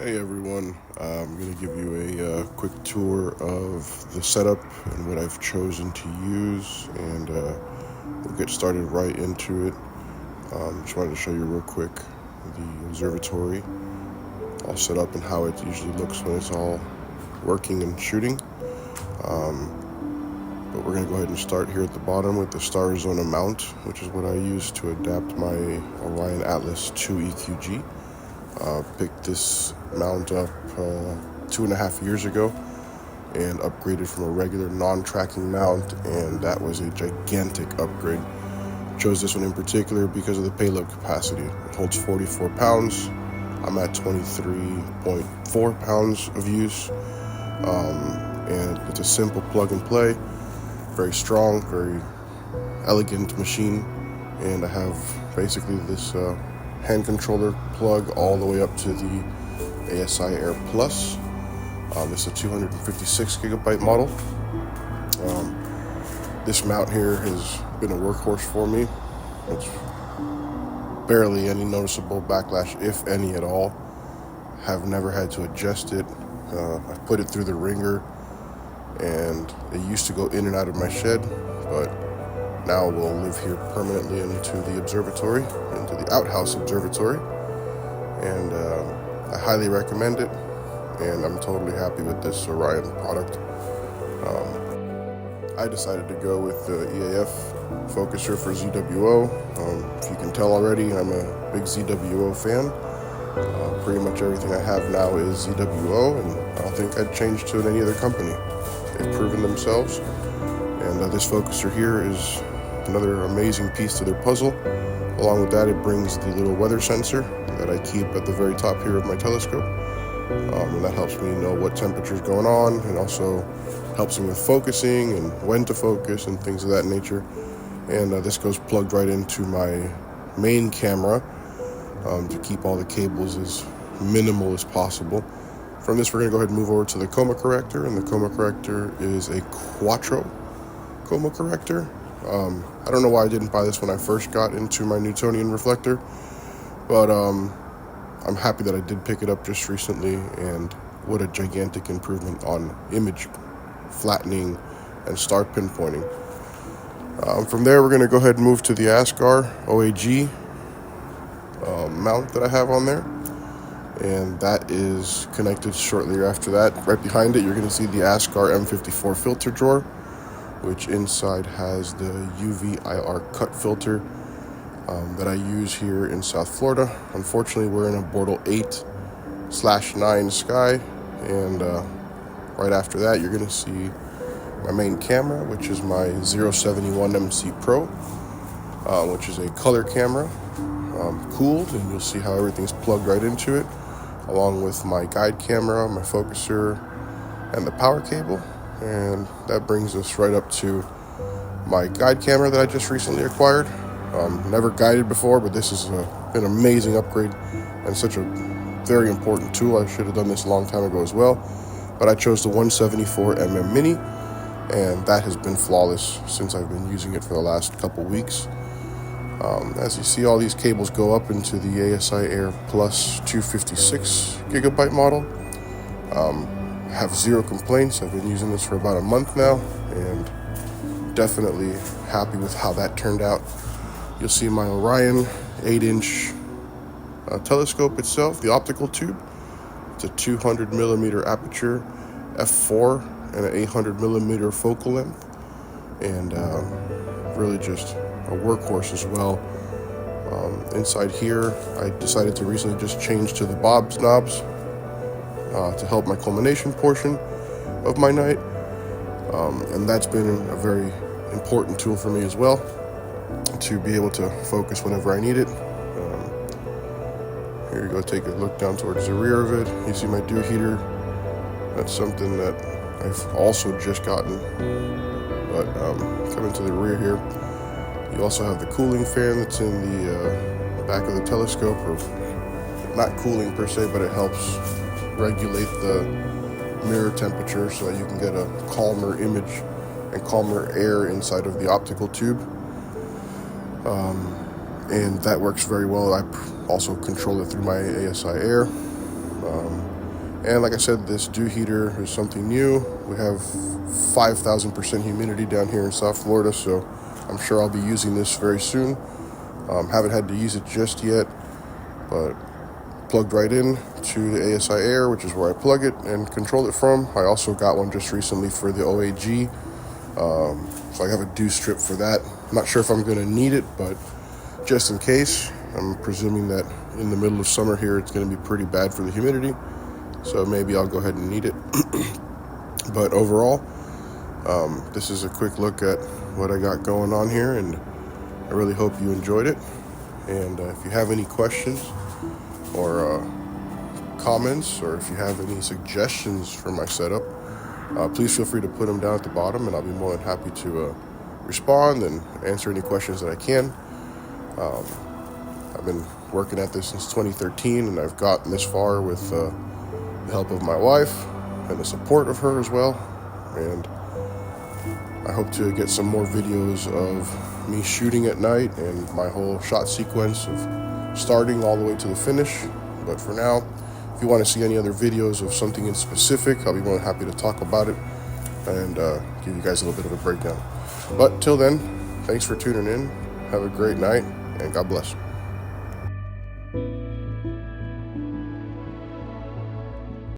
Hey everyone, I'm going to give you a quick tour of the setup and what I've chosen to use, and we'll get started right into it. Just wanted to show you real quick the observatory all set up and how it usually looks when it's all working and shooting. But we're going to go ahead and start here at the bottom with the Star Zona mount, which is what I use to adapt my Orion Atlas 2 EQG. Picked this mount up 2.5 years ago and upgraded from a regular non-tracking mount, and that was a gigantic upgrade. Chose this one in particular because of the payload capacity. It holds 44 pounds. I'm at 23.4 pounds of use, and it's a simple plug and play, very strong, very elegant machine, and I have basically this hand controller plug all the way up to the ASI Air Plus. This is a 256 gigabyte model. This mount here has been a workhorse for me. It's barely any noticeable backlash, if any at all. Have never had to adjust it. I've put it through the ringer, and it used to go in and out of my shed, but now we'll live here permanently into the observatory, into the outhouse observatory, and I highly recommend it, and I'm totally happy with this Orion product. I decided to go with the EAF focuser for ZWO. If you can tell already, I'm a big ZWO fan. Pretty much everything I have now is ZWO, and I don't think I'd change to any other company. They've proven themselves, and this focuser here is another amazing piece to their puzzle. Along with that, it brings the little weather sensor that I keep at the very top here of my telescope, and that helps me know what temperature is going on, and also helps me with focusing and when to focus and things of that nature. And this goes plugged right into my main camera to keep all the cables as minimal as possible. From this, we're going to go ahead and move over to the coma corrector, and the coma corrector is a Quattro coma corrector. I don't know why I didn't buy this when I first got into my Newtonian reflector, but I'm happy that I did pick it up just recently, and what a gigantic improvement on image flattening and star pinpointing. From there, we're going to go ahead and move to the ASCAR OAG mount that I have on there, and that is connected shortly after that. Right behind it, you're going to see the ASCAR M54 filter drawer, which inside has the UV IR cut filter that I use here in South Florida. Unfortunately, we're in a Bortle 8/9 sky, and right after that, you're going to see my main camera, which is my 071 MC Pro, which is a color camera, cooled, and you'll see how everything's plugged right into it, along with my guide camera, my focuser, and the power cable. And that brings us right up to my guide camera that I just recently acquired. Never guided before, but this has been an amazing upgrade and such a very important tool. I should have done this a long time ago as well, but I chose the 174mm Mini, and that has been flawless since I've been using it for the last couple weeks. As you see, all these cables go up into the ASI Air Plus 256 gigabyte model. Have zero complaints. I've been using this for about a month now, and definitely happy with how that turned out. You'll see my Orion 8-inch telescope itself, the optical tube. It's a 200 millimeter aperture f4 and an 800 millimeter focal length, and really just a workhorse as well. Inside here, I decided to recently just change to the Bob's knobs to help my culmination portion of my night, and that's been a very important tool for me as well, to be able to focus whenever I need it. Here you go, take a look down towards the rear of it. You see my dew heater. That's something that I've also just gotten, but coming to the rear here, you also have the cooling fan that's in the back of the telescope, or not cooling per se, but it helps regulate the mirror temperature so that you can get a calmer image and calmer air inside of the optical tube. And that works very well. I also control it through my ASI Air. And like I said, this dew heater is something new. We have 5,000% humidity down here in South Florida, so I'm sure I'll be using this very soon. Haven't had to use it just yet, but plugged right in to the ASI Air, which is where I plug it and control it from. I also got one just recently for the OAG, so I have a dew strip for that. I'm not sure if I'm going to need it, but just in case, I'm presuming that in the middle of summer here, it's going to be pretty bad for the humidity, so maybe I'll go ahead and need it. But overall, this is a quick look at what I got going on here, and I really hope you enjoyed it. And if you have any questions or comments, or if you have any suggestions for my setup, please feel free to put them down at the bottom, and I'll be more than happy to respond and answer any questions that I can. I've been working at this since 2013, and I've gotten this far with the help of my wife and the support of her as well. And I hope to get some more videos of me shooting at night and my whole shot sequence of starting all the way to the finish. But for now, if you want to see any other videos of something in specific, I'll be more than happy to talk about it and give you guys a little bit of a breakdown. But till then, thanks for tuning in. Have a great night, and God bless.